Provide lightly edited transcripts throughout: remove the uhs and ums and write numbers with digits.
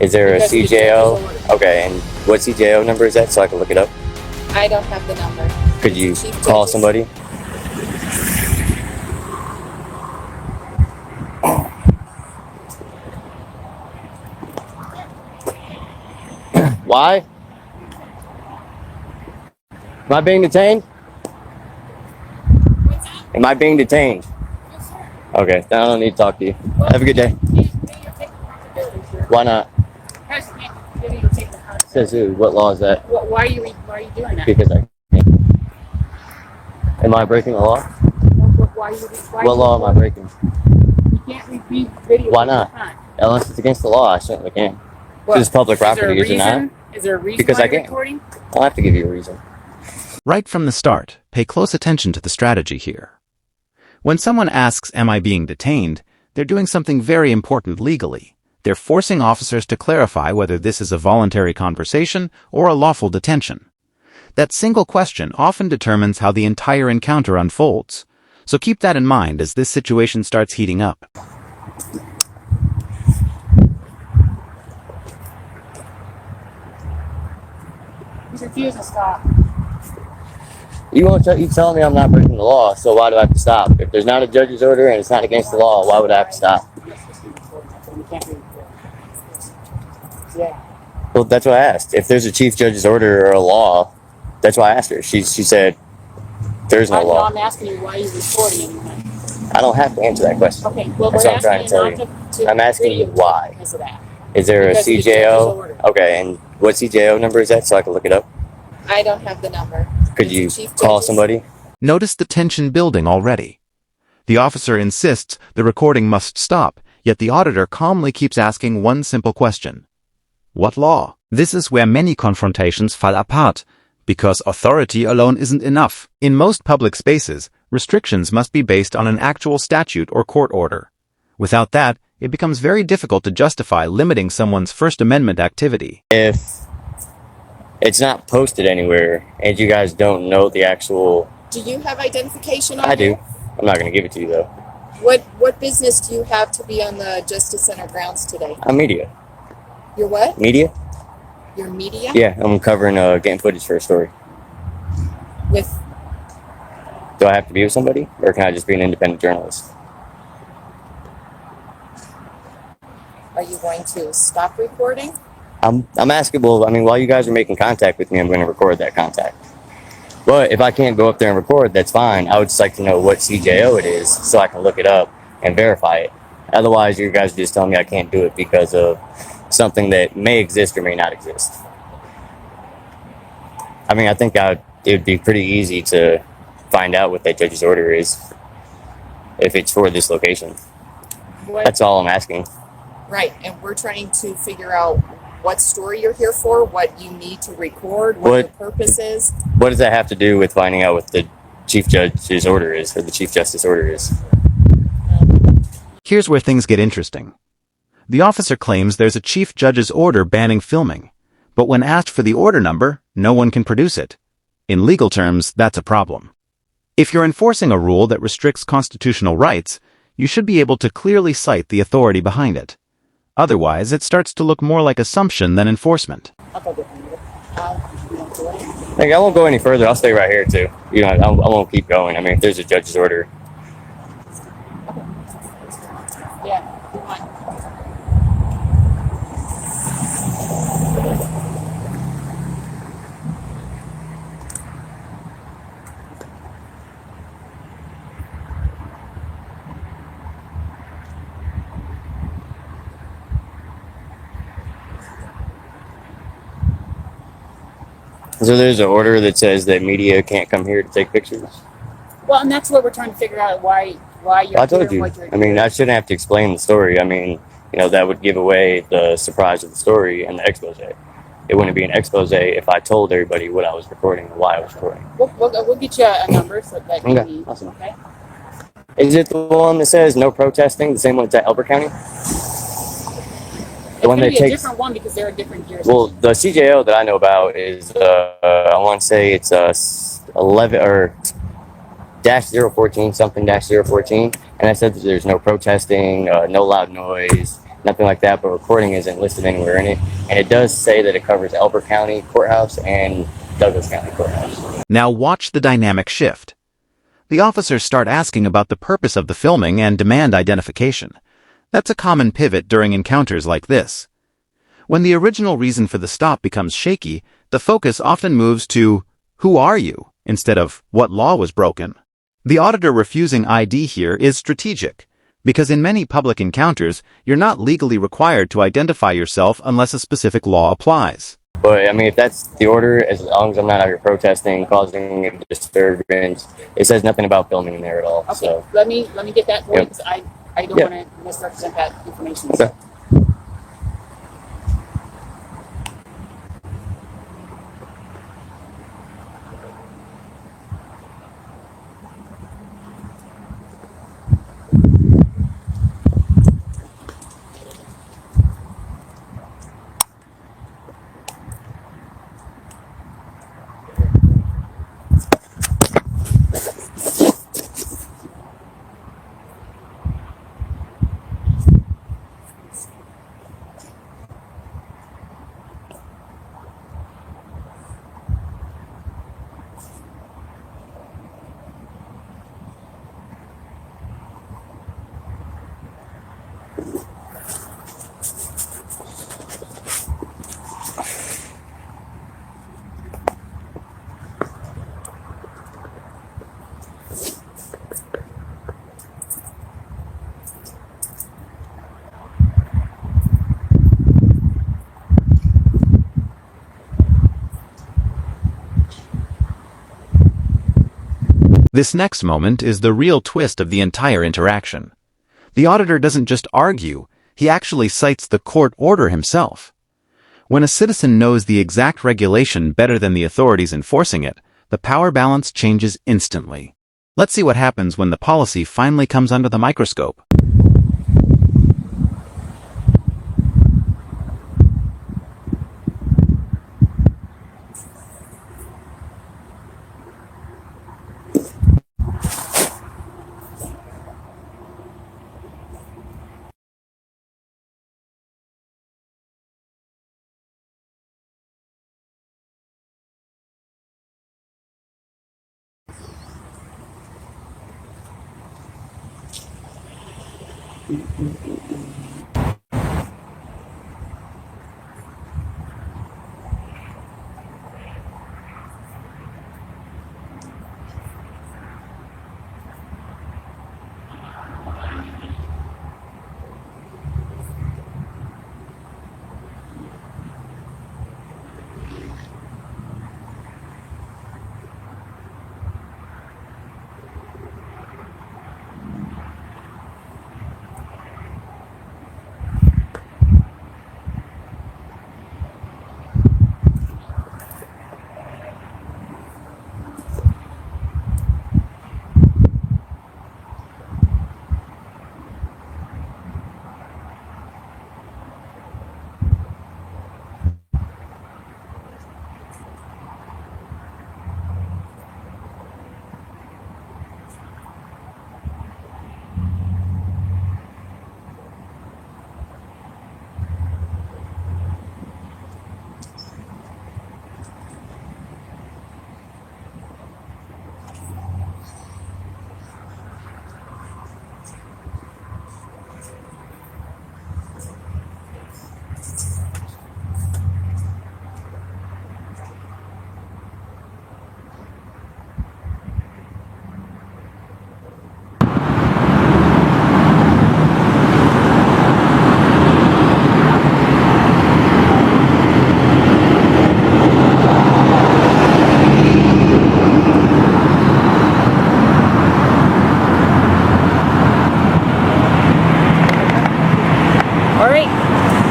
Is there a Because the CJO? judge's order. Okay, and what CJO number is that so I can look it up? I don't have the number. Could It's you the chief call judge's- somebody? Why? Am I being detained? Am I being detained? Okay, then I don't need to talk to you. Have a good day. Why not? Says who? What law is that? Why are you doing that? Because I can't. Am I breaking the law? What law am I breaking? You can't repeat video. Why not? Unless it's against the law, I certainly can. Well, This is public property, is it not? Is there a reason Because why I you're can't. recording? I'll have to give you a reason. Right from the start, pay close attention to the strategy here. When someone asks, "Am I being detained?" they're doing something very important legally. They're forcing officers to clarify whether this is a voluntary conversation or a lawful detention. That single question often determines how the entire encounter unfolds. So keep that in mind as this situation starts heating up. He's refusing to stop. You tell me I'm not breaking the law, so why do I have to stop? If there's not a judge's order and it's not against the law, why would I have to stop? Yeah. Well, that's what I asked. If there's a chief judge's order or a law, that's why I asked her. She said there's no No, law. I'm asking you why you're recording anyway. I don't have to answer that question. Okay, well, That's we're what I'm trying asking to you tell not to I'm asking you videotape why. because of that. Is there a Because the judge's CJO? order. Okay, and what CJO number is that so I can look it up? I don't have the number. Could It's you the chief call judge's- somebody? Notice the tension building already. The officer insists the recording must stop, yet the auditor calmly keeps asking one simple question. What law? This is where many confrontations fall apart, because authority alone isn't enough. In most public spaces, restrictions must be based on an actual statute or court order. Without that, it becomes very difficult to justify limiting someone's First Amendment activity. If it's not posted anywhere and you guys don't know the actual... Do you have identification on I do. you? I'm not going to give it to you, though. What business do you have to be on the Justice Center grounds today? I'm media. You're what? Media? You're media? Yeah, I'm covering getting footage for a story. With Do I have to be with somebody, or can I just be an independent journalist? Are you going to stop recording? I'm asking, well, I mean, while you guys are making contact with me, I'm going to record that contact. But if I can't go up there and record, that's fine. I would just like to know what CJO it is so I can look it up and verify it. Otherwise, you guys are just telling me I can't do it because of something that may exist or may not exist. I mean, I think it would be pretty easy to find out what that judge's order is if it's for this location. What? That's all I'm asking. Right, and we're trying to figure out what story you're here for, what you need to record, what your purpose is. What does that have to do with finding out what the chief judge's order is, or the chief justice order is? Here's where things get interesting. The officer claims there's a chief judge's order banning filming, but when asked for the order number, no one can produce it. In legal terms, that's a problem. If you're enforcing a rule that restricts constitutional rights, you should be able to clearly cite the authority behind it. Otherwise, it starts to look more like assumption than enforcement. Like, I won't go any further. I'll stay right here too. You know, I won't keep going. I mean, if there's a judge's order. Yeah, you want. So there's an order that says that media can't come here to take pictures. Well, and that's what we're trying to figure out, why you're I here told and you. what you're I mean, doing. I shouldn't have to explain the story. I mean, you know, that would give away the surprise of the story and the expose. It wouldn't be an expose if I told everybody what I was recording and why I was recording. We'll get you a number so that you Okay, need. awesome. Okay. Is it the one that says no protesting, the same one that's at Elbert County? It's one going to that be a takes- different one because they're a different jurisdiction. Well, the CJO that I know about is, I want to say it's 11 or -014, something -014. And I said that there's no protesting, no loud noise, nothing like that, but recording isn't listed anywhere in it. And it does say that it covers Elbert County Courthouse and Douglas County Courthouse. Now watch the dynamic shift. The officers start asking about the purpose of the filming and demand identification. That's a common pivot during encounters like this. When the original reason for the stop becomes shaky, the focus often moves to, "Who are you?" instead of, "What law was broken?" The auditor refusing ID here is strategic, because in many public encounters, you're not legally required to identify yourself unless a specific law applies. But I mean, if that's the order, as long as I'm not out here protesting, causing a disturbance, it says nothing about filming in there at all. Okay, So let me get that for you Yep. because I don't Yep. want to misrepresent that information. Okay. This next moment is the real twist of the entire interaction. The auditor doesn't just argue, he actually cites the court order himself. When a citizen knows the exact regulation better than the authorities enforcing it, the power balance changes instantly. Let's see what happens when the policy finally comes under the microscope.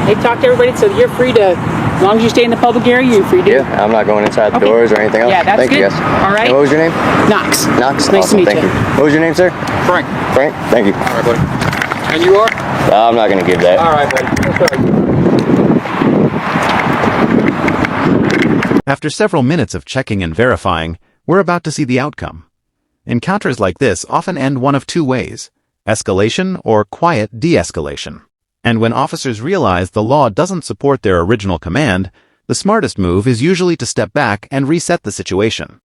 They talk to everybody, so you're free to, as long as you stay in the public area, you're free to. Yeah, I'm not going inside the Okay. doors or anything else. Yeah, that's Thank good. you, guys. All right. And what was your name? Knox. Knox? Nice to Awesome, meet thank you. What was your name, sir? Frank. Frank? Thank you. All right, buddy. And you are? I'm not going to give that. All right, buddy. That's After several minutes of checking and verifying, we're about to see the outcome. Encounters like this often end one of two ways: escalation or quiet de-escalation. And when officers realize the law doesn't support their original command, the smartest move is usually to step back and reset the situation.